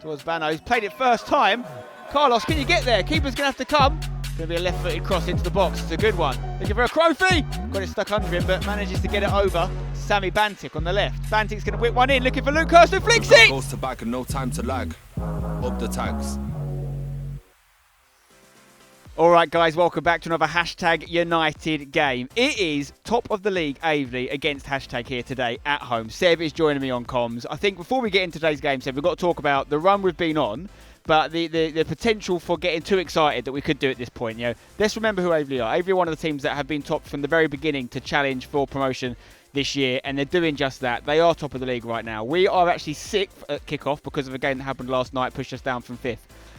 towards Bano. He's played it first time. Carlos, can you get there? Keeper's going to have to come. Going to be a left-footed cross into the box. It's a good one. Looking for a Crowthy. Got it stuck under him, but manages to get it over. Sammy Bantic on the left. Bantic's going to whip one in. Looking for Luke Hurst, who flicks it. Goes to back and no time to lag. Up the tags. All right, guys, welcome back to another Hashtag United game. It is top of the league Aveley against Hashtag here today at home. Seb is joining me on comms. I think before we get into today's game, Seb, we've got to talk about the run we've been on, but the potential for getting too excited that we could do at this point. You know, let's remember who Aveley are. Aveley are one of the teams that have been top from the very beginning to challenge for promotion this year, and they're doing just that. They are top of the league right now. We are actually 6th at kickoff because of a game that happened last night, pushed us down from 5th.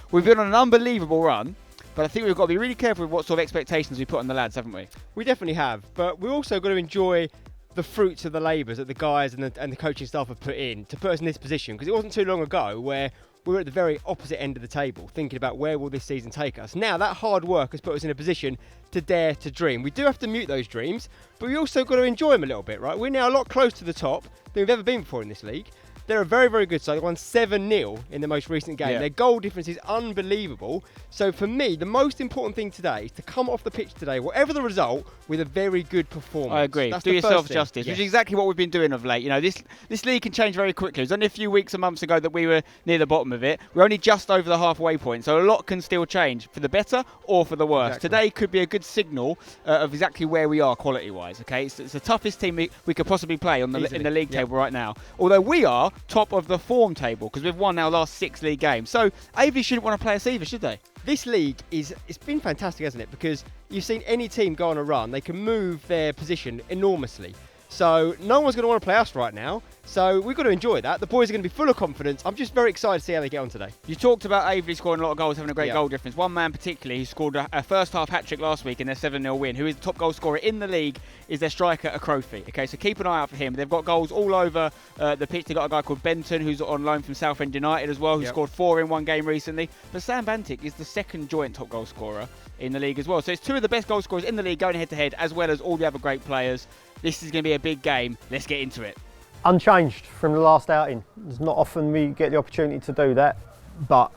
We've been on an unbelievable run. But I think we've got to be really careful with what sort of expectations we put on the lads, haven't we? We definitely have, but we're also got to enjoy the fruits of the labours that the guys and the coaching staff have put in to put us in this position, because it wasn't too long ago where we were at the very opposite end of the table, thinking about where will this season take us. Now that hard work has put us in a position to dare to dream. We do have to mute those dreams, but we also got to enjoy them a little bit, right? We're now a lot closer to the top than we've ever been before in this league. They're a very, very good side. They won 7-0 in the most recent game. Yeah. Their goal difference is unbelievable. So for me, the most important thing today is to come off the pitch today, whatever the result, with a very good performance. I agree. Do yourself justice, which is exactly what we've been doing of late. You know, this league can change very quickly. It was only a few weeks and months ago that we were near the bottom of it. We're only just over the halfway point, so a lot can still change for the better or for the worse. Exactly. Today could be a good signal of exactly where we are quality-wise. Okay, it's the toughest team we could possibly play on in the league table right now. Although we are top of the form table because we've won our last 6 league games. So Aveley shouldn't want to play us either, should they? This league it's been fantastic, hasn't it? Because you've seen any team go on a run, they can move their position enormously. So no one's going to want to play us right now. So we've got to enjoy that. The boys are going to be full of confidence. I'm just very excited to see how they get on today. You talked about Aveley scoring a lot of goals, having a great goal difference. One man particularly who scored a first half hat-trick last week in their 7-0 win, who is the top goal scorer in the league, is their striker, Crowthy. Okay, so keep an eye out for him. They've got goals all over the pitch. They've got a guy called Benton, who's on loan from Southend United as well, who scored 4 in one game recently. But Sam Bantic is the second joint top goal scorer in the league as well. So it's 2 of the best goal scorers in the league going head-to-head, as well as all the other great players. This is going to be a big game. Let's get into it. Unchanged from the last outing. It's not often we get the opportunity to do that, but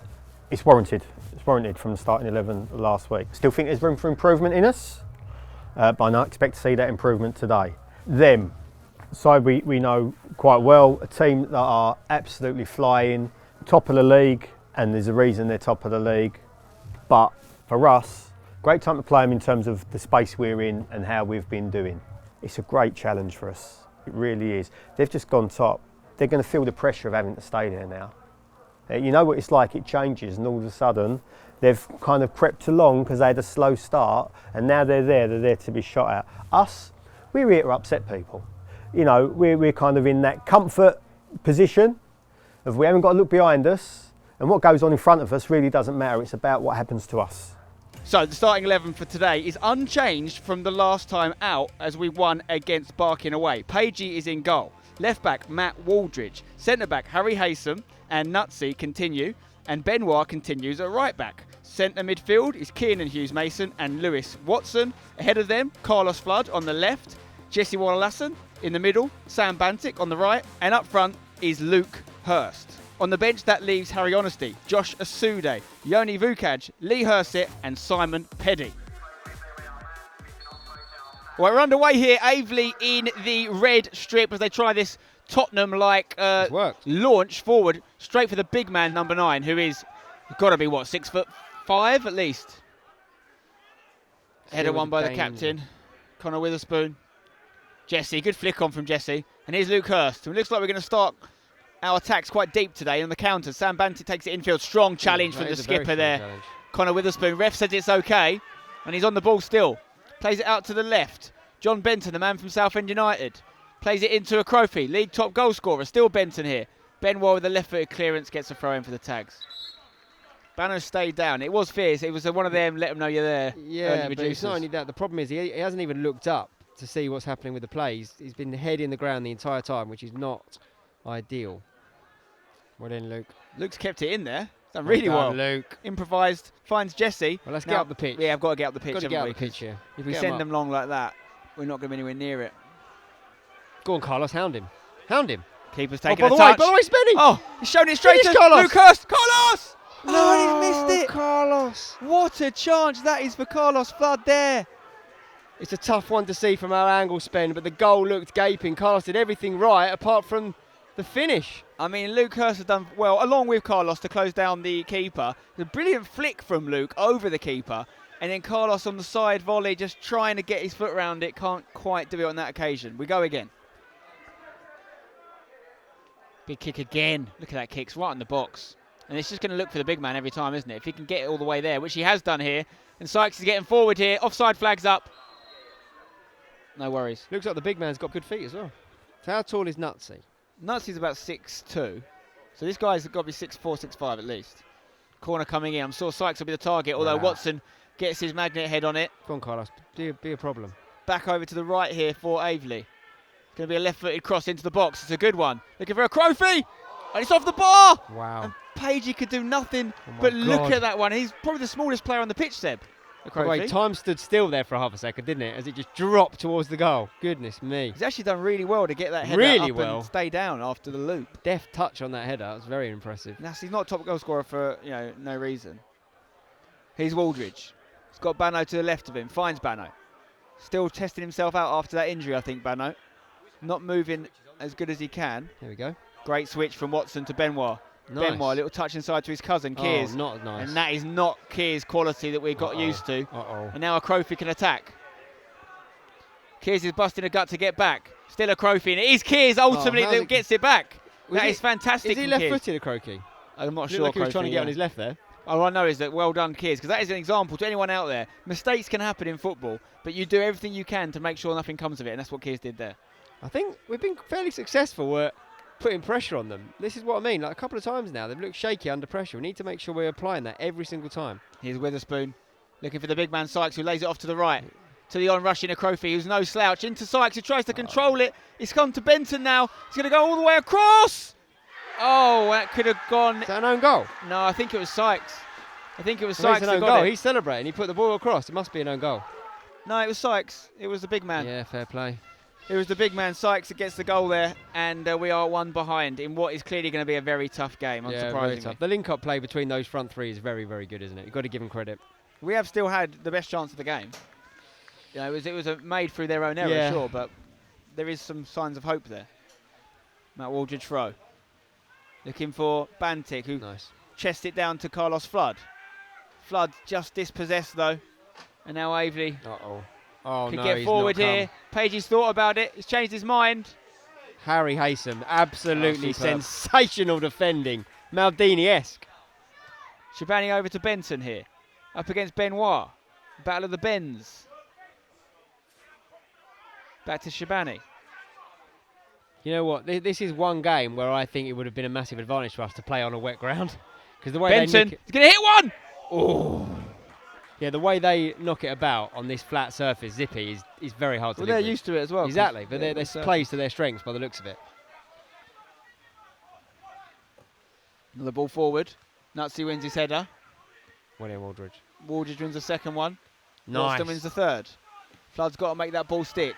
it's warranted. It's warranted from the starting 11 last week. Still think there's room for improvement in us, but I expect to see that improvement today. Them, side we know quite well, a team that are absolutely flying, top of the league, and there's a reason they're top of the league. But for us, great time to play them in terms of the space we're in and how we've been doing. It's a great challenge for us. It really is. They've just gone top. They're going to feel the pressure of having to stay there now. You know what it's like, it changes, and all of a sudden they've kind of crept along because they had a slow start, and now they're there to be shot at. Us, we're here to upset people. You know, we're kind of in that comfort position of we haven't got to look behind us, and what goes on in front of us really doesn't matter. It's about what happens to us. So the starting 11 for today is unchanged from the last time out as we won against Barking away. Pagey is in goal. Left back, Matt Waldridge. Centre back, Harry Haysom and Nutsy continue. And Benoit continues at right back. Centre midfield is Kiernan Hughes-Mason and Lewis Watson. Ahead of them, Carlos Flood on the left. Jesse Wallace in the middle. Sam Bantic on the right. And up front is Luke Hurst. On the bench, that leaves Harry Honesty, Josh Asude, Yoni Vukaj, Lee Hersett and Simon Peddy. Well, we're underway here. Aveley in the red strip as they try this Tottenham-like launch forward straight for the big man, number 9, who is got to be, 6'5" at least. Header won by the captain, Connor Witherspoon. Jesse, good flick on from Jesse. And here's Luke Hurst. It looks like we're going to start our attack's quite deep today on the counters. Sam Bantic takes it infield. Strong challenge from the skipper there. Challenge. Connor Witherspoon. Ref says it's okay. And he's on the ball still. Plays it out to the left. John Benton, the man from Southend United. Plays it into a Crowthy. League top goal scorer. Still Benton here. Benwell with a left-footed clearance gets a throw in for the tags. Banner stayed down. It was fierce. It was one of them, let them know you're there. Yeah, but it's not only that. The problem is he hasn't even looked up to see what's happening with the plays. He's been head in the ground the entire time, which is not ideal. Well in, Luke. Luke's kept it in there. Done really well. Luke. Improvised. Finds Jesse. Well, let's get up the pitch. Yeah, I've got to get up the pitch. Got to get up the pitch here. If we send them long like that, we're not going to be anywhere near it. Go on, Carlos. Hound him. Hound him. Keeper's Oh, taking by a the touch. way, Spenny. Oh, he's shown it straight to Finish, Carlos. Lucas. Carlos! Oh, he's missed it. Carlos. What a chance that is for Carlos Flood there. It's a tough one to see from our angle, Spen, but the goal looked gaping. Carlos did everything right apart from the finish. I mean, Luke Hurst has done well, along with Carlos, to close down the keeper. A brilliant flick from Luke over the keeper. And then Carlos on the side volley, just trying to get his foot around it. Can't quite do it on that occasion. We go again. Big kick again. Look at that kick. It's right in the box. And it's just going to look for the big man every time, isn't it? If he can get it all the way there, which he has done here. And Sykes is getting forward here. Offside flags up. No worries. Looks like the big man's got good feet as well. So how tall is Nutsy? Nutsy's about 6'2". So this guy's got to be 6'4", 6'5" at least. Corner coming in. I'm sure Sykes will be the target, although Watson gets his magnet head on it. Go on, Carlos. Be a problem. Back over to the right here for Aveley. It's going to be a left-footed cross into the box. It's a good one. Looking for a Crofy. And it's off the bar. Wow. And Pagey could do nothing my but look God. at that one. He's probably the smallest player on the pitch, Seb. By the way, time stood still there for half a second, didn't it? As it just dropped towards the goal. Goodness me. He's actually done really well to get that header Really up well. and stay down after the loop. Deft touch on that header. That was very impressive. He's not top goal scorer for no reason. Here's Waldridge. He's got Bano to the left of him. Finds Bano. Still testing himself out after that injury, I think, Bano. Not moving as good as he can. There we go. Great switch from Watson to Benoit. Nice. Benoit, little touch inside to his cousin, Kears. Oh, not nice. And that is not Kears' quality that we got used to. Uh-oh. And now a Crofy can attack. Kears is busting a gut to get back. Still a Crofy, and it is Kears ultimately that gets it back. That is fantastic. Is he left-footed, a Croaky? I'm not Looked sure. like he was trying to Crofy, get on his left there. All I know is that well done, Kears, because that is an example to anyone out there. Mistakes can happen in football, but you do everything you can to make sure nothing comes of it, and that's what Kears did there. I think we've been fairly successful at putting pressure on them. This is what I mean. Like a couple of times now, they've looked shaky under pressure. We need to make sure we're applying that every single time. Here's Witherspoon, looking for the big man Sykes, who lays it off to the right. To the on-rushing Crofy, who's no slouch. Into Sykes, who tries to control it. It's come to Benton now. He's going to go all the way across. Oh, that could have gone. Is that an own goal? No, I think it was Sykes. It's an own goal. He's celebrating. He put the ball across. It must be an own goal. No, it was Sykes. It was the big man. Yeah, fair play. It was the big man, Sykes, that gets the goal there, and we are one behind in what is clearly going to be a very tough game, unsurprisingly. Yeah, very tough. The link-up play between those front three is very, very good, isn't it? You've got to give them credit. We have still had the best chance of the game. It was made through their own error, sure, but there is some signs of hope there. Matt Waldridge throw. Looking for Bantic, who chests it down to Carlos Flood. Flood just dispossessed, though. And now Aveley could get forward here. Pagey's thought about it. He's changed his mind. Harry Haysom, absolutely sensational defending. Maldini-esque. Shabani over to Benson here. Up against Benoit. Battle of the Bens. Back to Shabani. You know what? This is one game where I think it would have been a massive advantage for us to play on a wet ground. Because the way Benson, he's going to hit one! Oh. Yeah, the way they knock it about on this flat surface, zippy, is very hard to live they're with. used to it as well. Exactly, but they're plays to their strengths by the looks of it. Another ball forward. Nutsy wins his header. William Waldridge. Waldridge wins the second one. Nice. Ralston wins the third. Flood's got to make that ball stick.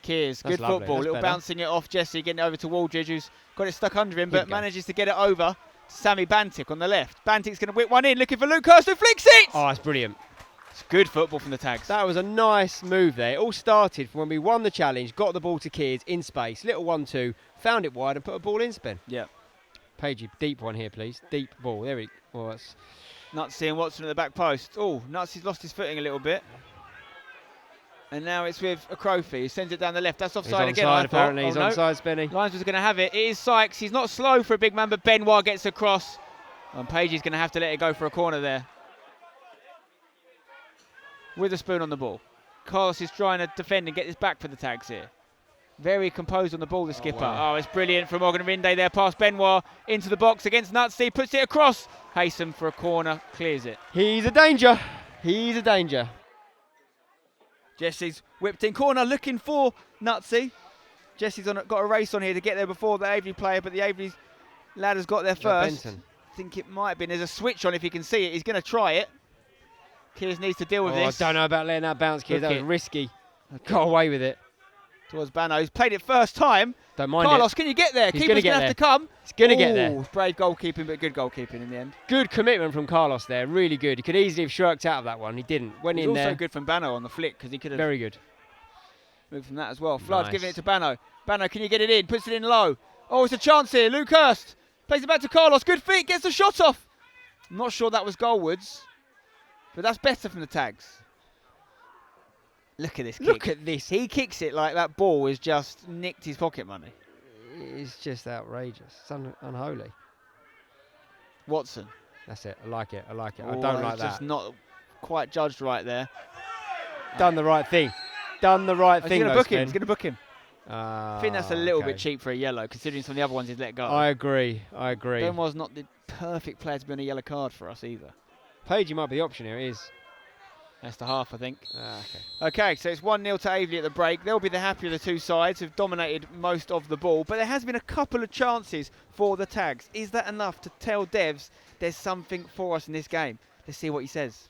Kears, good lovely. football. That's Little better. bouncing it off Jesse, getting it over to Waldridge, who's got it stuck under him, but manages to get it over to Sammy Bantic on the left. Bantic's going to whip one in, looking for Luke Hurst, who flicks it! Oh, that's brilliant. It's good football from the Tags. That was a nice move there. It all started from when we won the challenge, got the ball to Kears in space, little 1-2, found it wide and put a ball in spin. Yeah. Pagey, deep one here, please. Deep ball. There we go. That's Nutsy and Watson at the back post. Oh, Nutsy's lost his footing a little bit. And now it's with a Crofy, who sends it down the left. That's offside again, I thought. Apparently. He's onside, Spenny. Lions was going to have it. It is Sykes. He's not slow for a big man, but Benoit gets across. And Pagey's going to have to let it go for a corner there. Witherspoon on the ball. Carlos is trying to defend and get this back for the Tags here. Very composed on the ball, the skipper. Wow. Oh, it's brilliant from Morgan Rinde there, past Benoit, into the box against Nutsy, puts it across. Haysom for a corner, clears it. He's a danger. He's a danger. Jesse's whipped in corner, looking for Nutsy. Jesse's got a race on here to get there before the Aveley player, but the Aveley lad has got there first. Benton. I think it might have been. There's a switch on if you can see it. He's going to try it. Kears needs to deal with this. I don't know about letting that bounce, Kears. That was it. risky. Got away with it. towards Bano. He's played it first time. Don't mind Carlos, it. can you get there? He's Keeper's going to have to come. He's going to get there. Ooh, brave goalkeeping, but good goalkeeping in the end. Good commitment from Carlos there. Really good. He could easily have shirked out of that one. He didn't. Went It in was also there. good from Bano on the flick because he could have Very good. moved from that as well. Flood's Nice. giving it to Bano. Bano, can you get it in? Puts it in low. Oh, it's a chance here. Luke Hurst plays it back to Carlos. Good feet. Gets the shot off. I'm not sure that was goalwards, but that's better from the tags. Look at this kick. Look at this. He kicks it like that ball has just nicked his pocket money. It's just outrageous. It's unholy. Watson. That's it. I like it. I like it. I Oh, don't like it's that. just not quite judged right there. Done the right thing. Done the right He's thing. going to though, book him. Sven. He's going to book him. I think that's a little bit cheap for a yellow, considering some of the other ones he's let go. I agree. I agree. Benoit's not the perfect player to be on a yellow card for us either. Pagey might be the option here. It is. That's the half, I think. Okay. Okay, so it's 1-0 to Aveley at the break. They'll be the happier of the two sides who've dominated most of the ball, but there has been a couple of chances for the tags. Is that enough to tell Devs there's something for us in this game? Let's see what he says.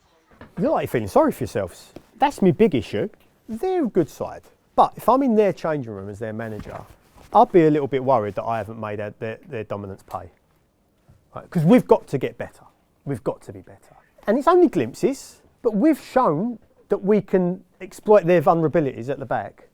You look like you're feeling sorry for yourselves. That's my big issue. They're a good side. But if I'm in their changing room as their manager, I'd be a little bit worried that I haven't made their dominance pay. Because we've got to get better. We've got to be better. And it's only glimpses, but we've shown that we can exploit their vulnerabilities at the back.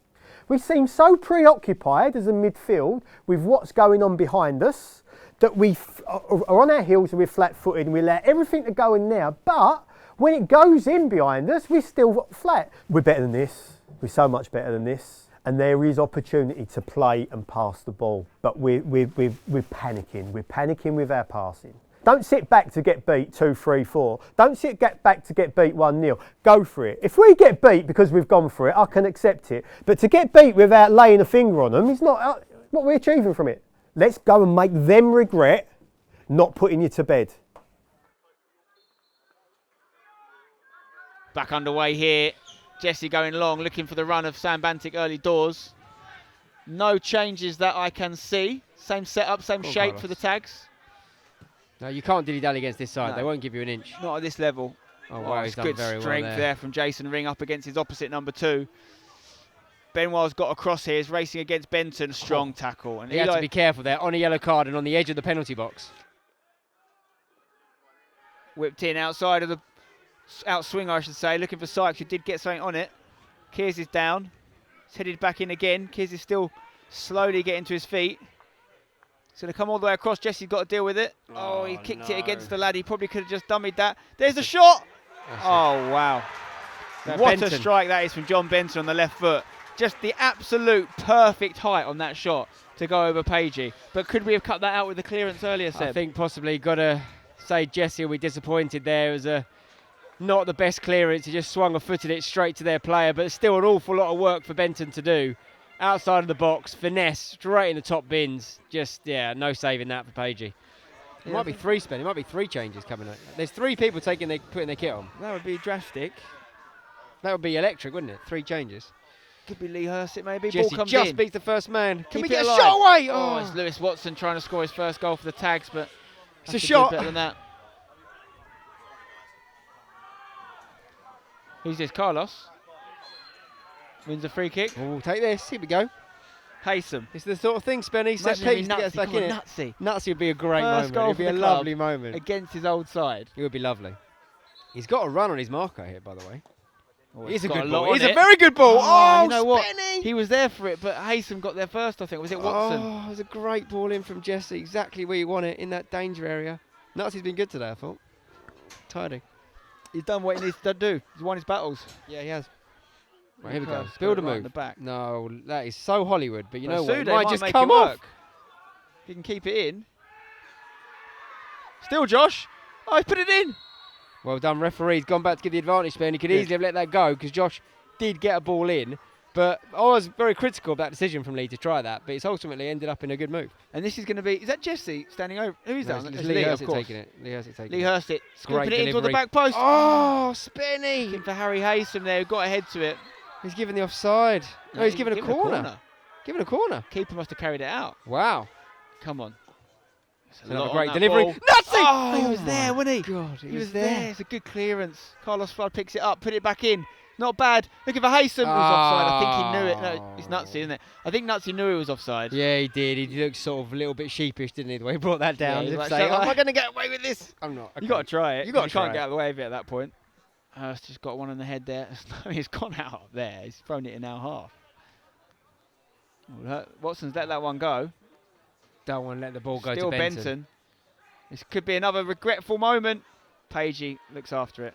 We seem so preoccupied as a midfield with what's going on behind us that we are on our heels and we're flat-footed and we allow everything to go in there. But when it goes in behind us, we're still flat. We're better than this. We're so much better than this. And there is opportunity to play and pass the ball. But we're panicking. We're panicking with our passing. Don't sit back to get beat 2-3-4. Don't sit back to get beat 1-0. Go for it. If we get beat because we've gone for it, I can accept it. But to get beat without laying a finger on them is not what we're achieving from it. Let's go and make them regret not putting you to bed. Back underway here. Jesse going long, looking for the run of Sam Bantic early doors. No changes that I can see. Same setup, same shape Carlos. for the tags. No, you can't dilly-dally against this side. No. They won't give you an inch. Not at this level. Oh, wow, he's it's done good very well strength there. there from Jason Ring up against his opposite number 2. Benoit's got across here. He's racing against Benton. Strong tackle. And He had to be careful there, on a yellow card and on the edge of the penalty box. Whipped in outside of the outswing, I should say. Looking for Sykes, who did get something on it. Kears is down. He's headed back in again. Kears is still slowly getting to his feet. He's going to come all the way across. Jesse's got to deal with it. Oh, he kicked it against the lad. He probably could have just dummied that. There's a shot. Oh, wow. What a strike that is from John Benson on the left foot. Just the absolute perfect height on that shot to go over Pagey. But could we have cut that out with the clearance earlier, Seb? I think possibly got to say Jesse will be disappointed there. It was not the best clearance. He just swung or footed it straight to their player, but still an awful lot of work for Benton to do. Outside of the box, finesse, straight in the top bins. Just, yeah, no saving that for Pagey. It might be 3 spin. It might be 3 changes coming up. There's 3 people putting their kit on. That would be drastic. That would be electric, wouldn't it? 3 changes. Could be Lee Hurst, it maybe. Jesse Ball comes just in. beats the first man. Can we Keep get it a alive. shot away? Oh, it's Lewis Watson trying to score his first goal for the tags, but It's a has to do shot. better than that. Who's this? Carlos wins a free kick. Oh, take this. Here we go. Haysom. It's the sort of thing, Spenny. Set Imagine piece to get us back in it. Nutsy Nutsy would be a great First moment. goal It would for be a the club lovely moment. against his old side. It would be lovely. He's got a run on his marker here, by the way. Oh, He's a got good lot ball. on He's a it. very good ball. Oh, you know what? Spenny! He was there for it, but Haysom got there first, I think. Was it Watson? Oh, it was a great ball in from Jesse. Exactly where you want it, in that danger area. Nutsy's been good today, I thought. Tidy. He's done what he needs to do. He's won his battles. Yeah, he has. Right, here we go. Lucas, Build a right in move. the back. No, that is so Hollywood, but you know what? It Sude might just make come it off. work. He can keep it in. Still Josh. Oh, he's put it in. Well done, referee. He's gone back to give the advantage spin. He could easily have let that go because Josh did get a ball in. But I was very critical of that decision from Lee to try that. But it's ultimately ended up in a good move. And this is going to be... Is that Jesse standing over? Who is No, that? it's It's Lee of Hurst course. taking it. Lee Hurst taking Lee it. Hurst it. Scooping Great it in toward the delivery. back post. Oh, Spinny! Looking for Harry Haysom there, who got ahead to it. He's given the offside. No, he's given a corner. Given a corner. Keeper must have carried it out. Wow. Come on. Another great delivery. Nutsy! Oh, he was there, wasn't he? God, He was there. It's a good clearance. Carlos Flood picks it up, put it back in. Not bad. Looking for Haysom, who's offside. I think he knew it. No, it's Nutsy, isn't it? I think Nutsy knew he was offside. Yeah, he did. He looked sort of a little bit sheepish, didn't he, the way he brought that down? Yeah, As if like, saying, so, am I going to get away with this? I'm not. You got to try it. You got to try can't it. get out of the way of it at that point. Hurst just got one on the head there. He's gone out up there. He's thrown it in our half. Watson's let that one go. Don't want to let the ball go Still to Benton. This could be another regretful moment. Pagey looks after it.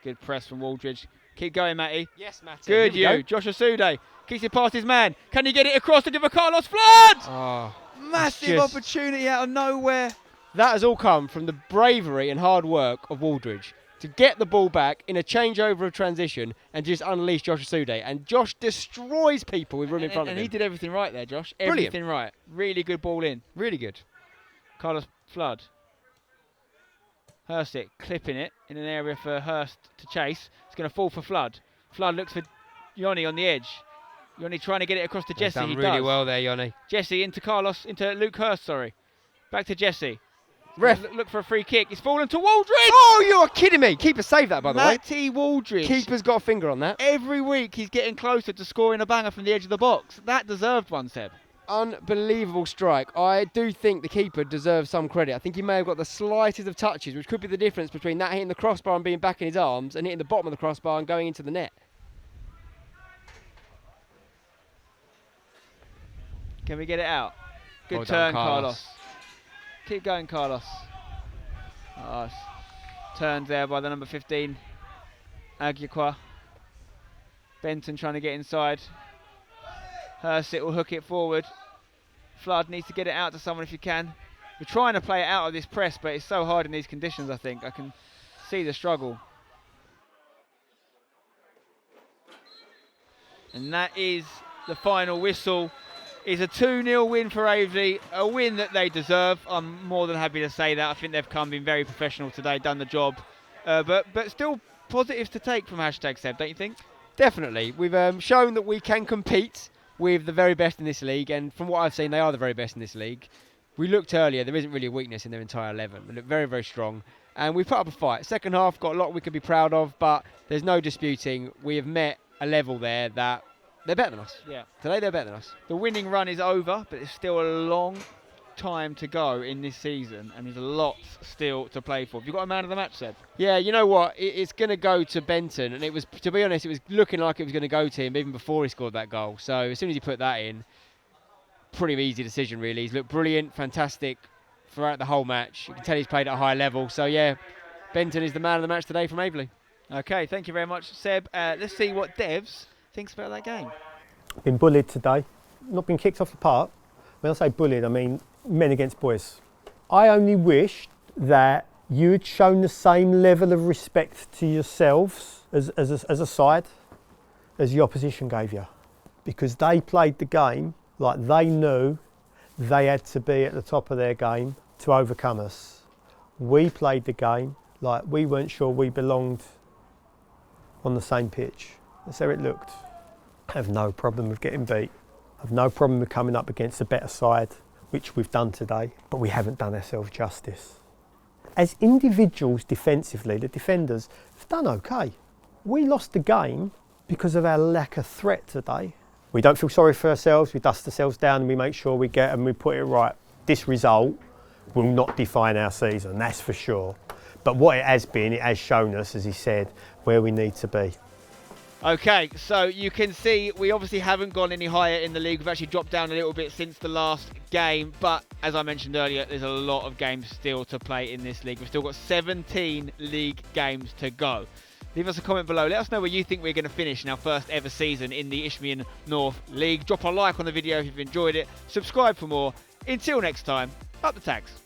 Good press from Waldridge. Keep going, Matty. Yes, Matty. Good you. Josh Asude keeps it past his man. Can he get it across to give a Carlos Flood? Oh, Massive opportunity out of nowhere. that has all come from the bravery and hard work of Waldridge to get the ball back in a changeover of transition and just unleash Josh Asude. And Josh destroys people with room in front of him. And he did everything right there, Josh. Brilliant. Everything right. Really good ball in. Really good. Carlos Flood. Hurst it, clipping it in an area for Hurst to chase. It's going to fall for Flood. Flood looks for Yoni on the edge. Yoni trying to get it across to Jesse. He's done He really does. well there, Yoni. Jesse into Luke Hurst, sorry. Back to Jesse. Ref. Look for a free kick. It's fallen to Waldridge. Oh, you're kidding me. Keeper saved that, by the way. Matty Waldridge. Keeper's got a finger on that. Every week he's getting closer to scoring a banger from the edge of the box. That deserved one, Seb. Unbelievable strike. I do think the keeper deserves some credit. I think he may have got the slightest of touches, which could be the difference between that hitting the crossbar and being back in his arms and hitting the bottom of the crossbar and going into the net. Can we get it out? Good Well turn, done, Carlos. Keep going, Carlos. Oh, turned there by the number 15, Aguiqua. Benton trying to get inside. Hurst will hook it forward. Flood needs to get it out to someone if you can. We're trying to play it out of this press, but it's so hard in these conditions, I think. I can see the struggle. And that is the final whistle. It's a 2-0 win for Aveley, a win that they deserve. I'm more than happy to say that. I think they've been very professional today, done the job. But still positives to take from hashtag Seb, don't you think? Definitely. We've shown that we can compete with the very best in this league, and from what I've seen, they are the very best in this league. We looked earlier, there isn't really a weakness in their entire 11. They look very, very strong, and we put up a fight. Second half, got a lot we could be proud of, but there's no disputing we have met a level there that they're better than us. Yeah. Today, they're better than us. The winning run is over, but there's still a long time to go in this season, and there's lots still to play for. Have you got a man of the match, Seb? Yeah, you know what? It's going to go to Benton, and it was, to be honest, it was looking like it was going to go to him even before he scored that goal. So as soon as he put that in, pretty easy decision, really. He's looked brilliant, fantastic throughout the whole match. You can tell he's played at a high level. So yeah, Benton is the man of the match today from Aveley. Okay, thank you very much, Seb. Let's see what Devs thinks about that game. Been bullied today, not been kicked off the park. When I say bullied, I mean men against boys. I only wish that you had shown the same level of respect to yourselves as a side as the opposition gave you, because they played the game like they knew they had to be at the top of their game to overcome us. We played the game like we weren't sure we belonged on the same pitch. That's how it looked. I have no problem with getting beat. I have no problem with coming up against a better side, which we've done today, but we haven't done ourselves justice. As individuals defensively, the defenders have done okay. We lost the game because of our lack of threat today. We don't feel sorry for ourselves, we dust ourselves down and we make sure we get and we put it right. This result will not define our season, that's for sure. But what it has been, it has shown us, as he said, where we need to be. Okay, so you can see we obviously haven't gone any higher in the league. We've actually dropped down a little bit since the last game. But as I mentioned earlier, there's a lot of games still to play in this league. We've still got 17 league games to go. Leave us a comment below. Let us know where you think we're going to finish in our first ever season in the Isthmian North League. Drop a like on the video if you've enjoyed it. Subscribe for more. Until next time, up the tags.